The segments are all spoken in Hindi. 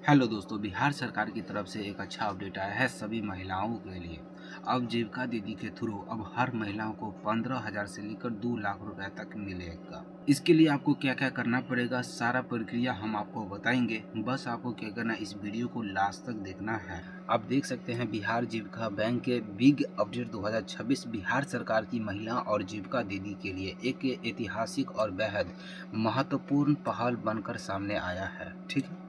हेलो दोस्तों, बिहार सरकार की तरफ से एक अच्छा अपडेट आया है सभी महिलाओं के लिए। अब जीविका दीदी के थ्रू अब हर महिलाओं को 15,000 से लेकर 2 लाख रुपए तक मिलेगा। इसके लिए आपको क्या-क्या करना पड़ेगा, सारा प्रक्रिया हम आपको बताएंगे। बस आपको क्या करना है, इस वीडियो को लास्ट तक देखना है। आप देख सकते हैं बिहार जीविका बैंक के बिग अपडेट 2026 बिहार सरकार की महिला और जीविका दीदी के लिए एक ऐतिहासिक और बेहद महत्वपूर्ण पहल बनकर सामने आया है। ठीक है।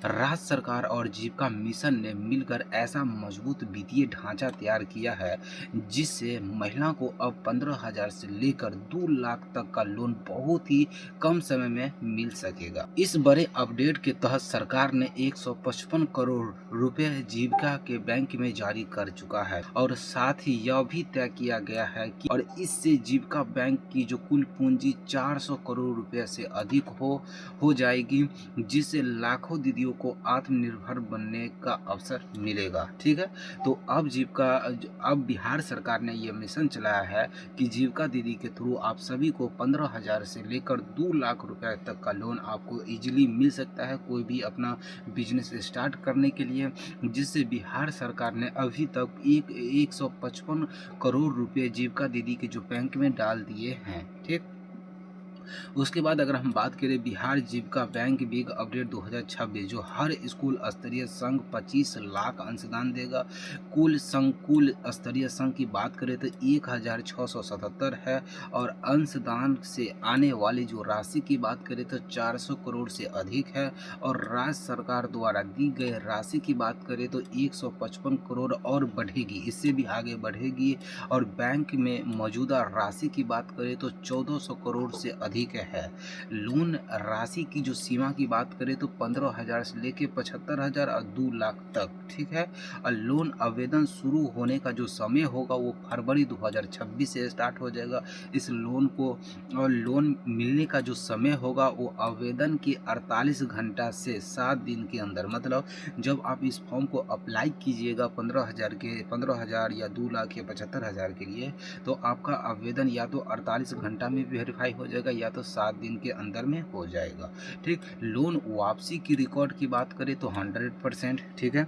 राज्य सरकार और जीविका मिशन ने मिलकर ऐसा मजबूत वित्तीय ढांचा तैयार किया है जिससे महिलाओं को अब 15,000 से लेकर 2 लाख तक का लोन बहुत ही कम समय में मिल सकेगा। इस बड़े अपडेट के तहत सरकार ने 155 करोड़ रुपए जीविका के बैंक में जारी कर चुका है और साथ ही यह भी तय किया गया है कि और इससे जीविका बैंक की जो कुल पूंजी 400 करोड़ रुपए से अधिक हो जाएगी, जिससे लाखों दीदियों को आत्मनिर्भर बनने का अवसर मिलेगा। ठीक है। तो अब बिहार सरकार ने यह मिशन चलाया है कि जीविका दीदी के थ्रू आप सभी को 15,000 से लेकर 2 लाख रुपए तक का लोन आपको इजीली मिल सकता है कोई भी अपना बिजनेस स्टार्ट करने के लिए, जिससे बिहार सरकार ने अभी तक 155 करोड़ रुपए जीविका दीदी के जो बैंक में डाल दिए हैं। ठीक। उसके बाद अगर हम बात करें बिहार जीविका बैंक बिग अपडेट 2026, जो हर स्कूल स्तरीय संघ 25 लाख अंशदान देगा। कुल स्तरीय संघ की बात करें तो 1,677 है और अंशदान से आने वाली जो राशि की बात करें तो 400 करोड़ से अधिक है और राज्य सरकार द्वारा दी गई राशि की बात करें तो 155 करोड़ और बढ़ेगी, इससे भी आगे बढ़ेगी। और बैंक में मौजूदा राशि की बात करें तो 1400 करोड़ से अधिक है। लोन राशि की जो सीमा की बात करें तो 15,000 से लेके 75,000 और 2 लाख तक। ठीक है। और लोन आवेदन शुरू होने का जो समय होगा वो फरवरी 2026 से स्टार्ट हो जाएगा इस लोन को। और लोन मिलने का जो समय होगा वो आवेदन के 48 घंटा से 7 दिन के अंदर, मतलब जब आप इस फॉर्म को अप्लाई कीजिएगा 15,000 या 2 लाख या 75,000 के लिए, तो आपका आवेदन या तो 48 घंटा में वेरीफाई हो जाएगा या तो 7 दिन के अंदर में हो जाएगा। ठीक। लोन वापसी की रिकॉर्ड की बात करें तो 100%। ठीक है।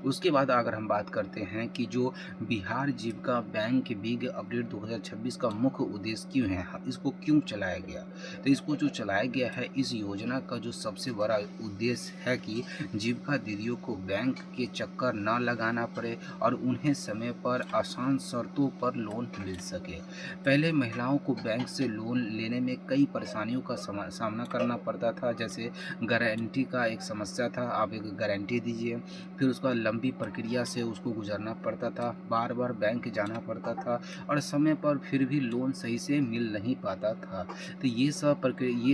उसके बाद अगर हम बात करते हैं कि जो बिहार जीविका बैंक बिग अपडेट 2026 का मुख्य उद्देश्य क्यों है, इसको क्यों चलाया गया, तो इसको जो चलाया गया है, इस योजना का जो सबसे बड़ा उद्देश्य है कि जीविका दीदियों को बैंक के चक्कर न लगाना पड़े और उन्हें समय पर आसान शर्तों पर लोन मिल सके। पहले महिलाओं को बैंक से लोन लेने में कई परेशानियों का सामना करना पड़ता था, जैसे गारंटी का एक समस्या था, आप एक गारंटी दीजिए, फिर उसका लंबी प्रक्रिया से उसको गुजरना पड़ता था, बार बार बैंक जाना पड़ता था और समय पर फिर भी लोन सही से मिल नहीं पाता था। तो ये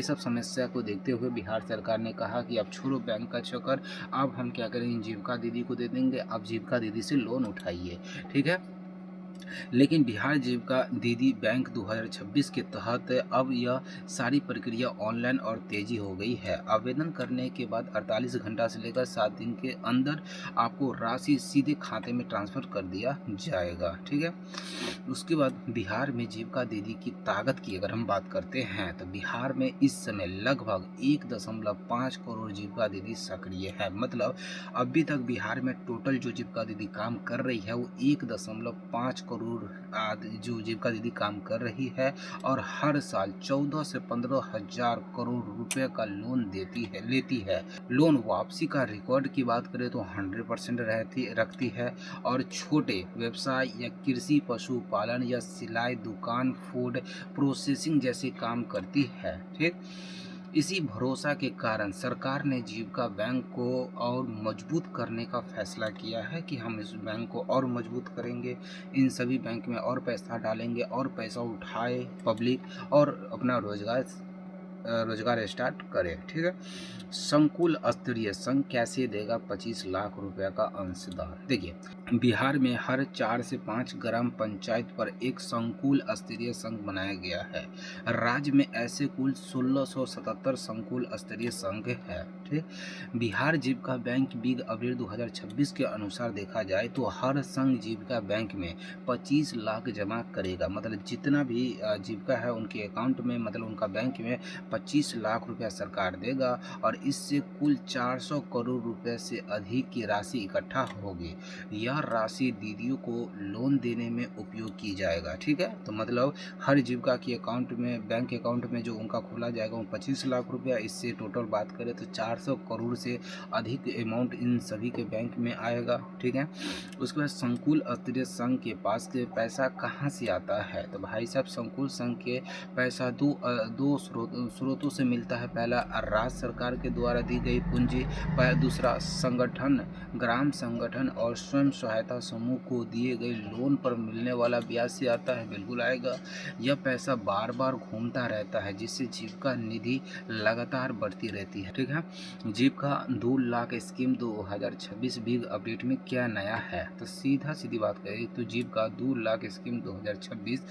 सब समस्या को देखते हुए बिहार सरकार ने कहा कि अब छोड़ो बैंक का चक्कर, अब हम क्या करेंगे, जीविका दीदी को दे देंगे, आप जीविका दीदी से लोन उठाइए। ठीक है। लेकिन बिहार जीविका दीदी बैंक 2026 के तहत अब यह सारी प्रक्रिया ऑनलाइन और तेजी हो गई है। आवेदन करने के बाद 48 घंटा से लेकर 7 दिन के अंदर आपको राशि सीधे खाते में ट्रांसफर कर दिया जाएगा। ठीक है। उसके बाद बिहार में जीविका दीदी की ताकत की अगर हम बात करते हैं तो बिहार में इस समय लगभग 1.5 करोड़ जीविका दीदी सक्रिय है, मतलब अभी तक बिहार में टोटल जो जीविका दीदी काम कर रही है वो 1.5 करोड़ जो जीविका दीदी काम कर रही है और हर साल 14 से 15,000 करोड़ रुपए का लोन लेती है। लोन वापसी का रिकॉर्ड की बात करें तो 100% रखती है और छोटे व्यवसाय या कृषि, पशुपालन या सिलाई दुकान, फूड प्रोसेसिंग जैसे काम करती है। ठीक। इसी भरोसा के कारण सरकार ने जीविका बैंक को और मजबूत करने का फैसला किया है कि हम इस बैंक को और मजबूत करेंगे, इन सभी बैंक में और पैसा डालेंगे और पैसा उठाए पब्लिक और अपना रोजगार स्टार्ट करे। ठीक है। संकुल स्तरीय संघ कैसे देगा 25 लाख रुपए का अंशदान। देखिए, बिहार में हर 4 से 5 ग्राम पंचायत पर एक संकुल स्तरीय संघ बनाया गया है। राज्य में ऐसे कुल 1677 संकुल स्तरीय संघ है। ठीक। बिहार जीविका बैंक बिग अपडेट 2026 के अनुसार देखा जाए तो हर संघ जीविका बैंक में 25 लाख जमा करेगा, मतलब जितना भी जीविका है उनके अकाउंट में, मतलब उनका बैंक में 25 लाख रुपया सरकार देगा और इससे कुल 400 करोड़ रुपए से अधिक की राशि इकट्ठा होगी। यह राशि दीदियों को लोन देने में उपयोग की जाएगा। ठीक है, तो मतलब हर जीविका की अकाउंट में, बैंक अकाउंट में जो उनका खोला जाएगा वो 25 लाख रुपया, इससे टोटल बात करें तो 400 करोड़ से अधिक अमाउंट इन सभी के बैंक में आएगा। ठीक है, उसके बाद संकुल स्तरीय संघ के पास के पैसा कहाँ से आता है? तो भाई साहब संकुल संघ के पैसा दो स्रोतों से मिलता है। पहला राज्य सरकार के द्वारा दी गई पूंजी, दूसरा संगठन, ग्राम संगठन और स्वयं सहायता समूह को दिए गए लोन पर मिलने वाला ब्याज से आता है। बिल्कुल आएगा। यह पैसा बार बार घूमता रहता है जिससे जीविका निधि लगातार बढ़ती रहती है। ठीक है, जीविका 2 लाख स्कीम 2026 बिग अपडेट में क्या नया है? तो सीधी बात करें तो जीविका 2 लाख स्कीम 2026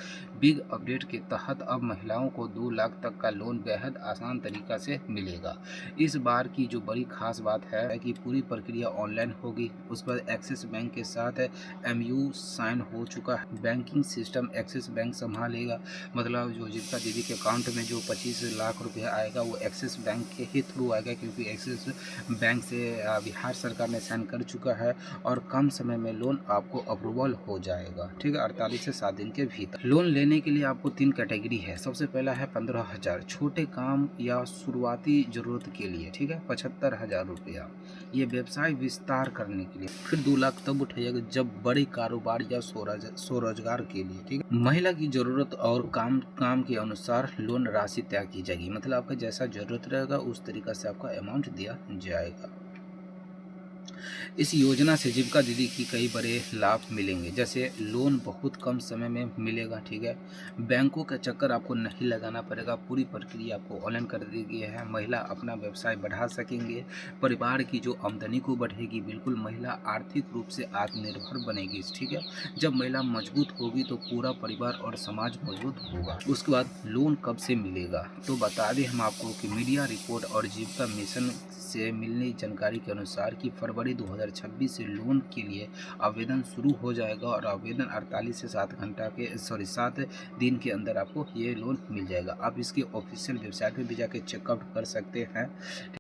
बिग अपडेट के तहत अब महिलाओं को 2 लाख तक का लोन बेहद आसान तरीका से मिलेगा। इस बार की जो बड़ी खास बात है कि पूरी प्रक्रिया ऑनलाइन होगी। उसके बाद एक्सिस बैंक के साथ MOU साइन हो चुका है। बैंकिंग सिस्टम एक्सिस बैंक संभालेगा। मतलब जो जीविका दीदी के अकाउंट में जो 25 लाख रुपया आएगा वो एक्सिस बैंक के ही थ्रू आएगा, क्योंकि एक्सिस बैंक से बिहार सरकार ने साइन कर चुका है और कम समय में लोन आपको अप्रूवल हो जाएगा। ठीक है, 48 से 7 दिन के भीतर। लोन लेने के लिए आपको 3 कैटेगरी है। सबसे पहला है 15,000 छोटे काम या शुरुआती जरूरत के लिए। ठीक है, 75,000 रुपया ये व्यवसाय विस्तार करने के लिए। फिर 2 लाख तब उठाइएगा जब बड़े कारोबार या स्वरोजगार के लिए। ठीक है, महिला की जरूरत और काम के अनुसार लोन राशि तय की जाएगी। मतलब आपका जैसा जरूरत रहेगा उस तरीका से आपका अमाउंट दिया जाएगा। इस योजना से जीविका दीदी की कई बड़े लाभ मिलेंगे, जैसे लोन बहुत कम समय में मिलेगा। ठीक है, बैंकों का चक्कर आपको नहीं लगाना पड़ेगा, पूरी प्रक्रिया आपको ऑनलाइन कर दी गई है। महिला अपना व्यवसाय बढ़ा सकेंगे, परिवार की जो आमदनी को बढ़ेगी। बिल्कुल महिला आर्थिक रूप से आत्मनिर्भर बनेगी। ठीक है, जब महिला मजबूत होगी तो पूरा परिवार और समाज मजबूत होगा। उसके बाद लोन कब से मिलेगा? तो बता दें हम आपको कि मीडिया रिपोर्ट और जीविका मिशन से मिलनी जानकारी के अनुसार कि फरवरी 2026 से लोन के लिए आवेदन शुरू हो जाएगा और आवेदन 48 से 7 दिन के अंदर आपको ये लोन मिल जाएगा। आप इसके ऑफिशियल वेबसाइट पे भी जाके चेकआउट कर सकते हैं।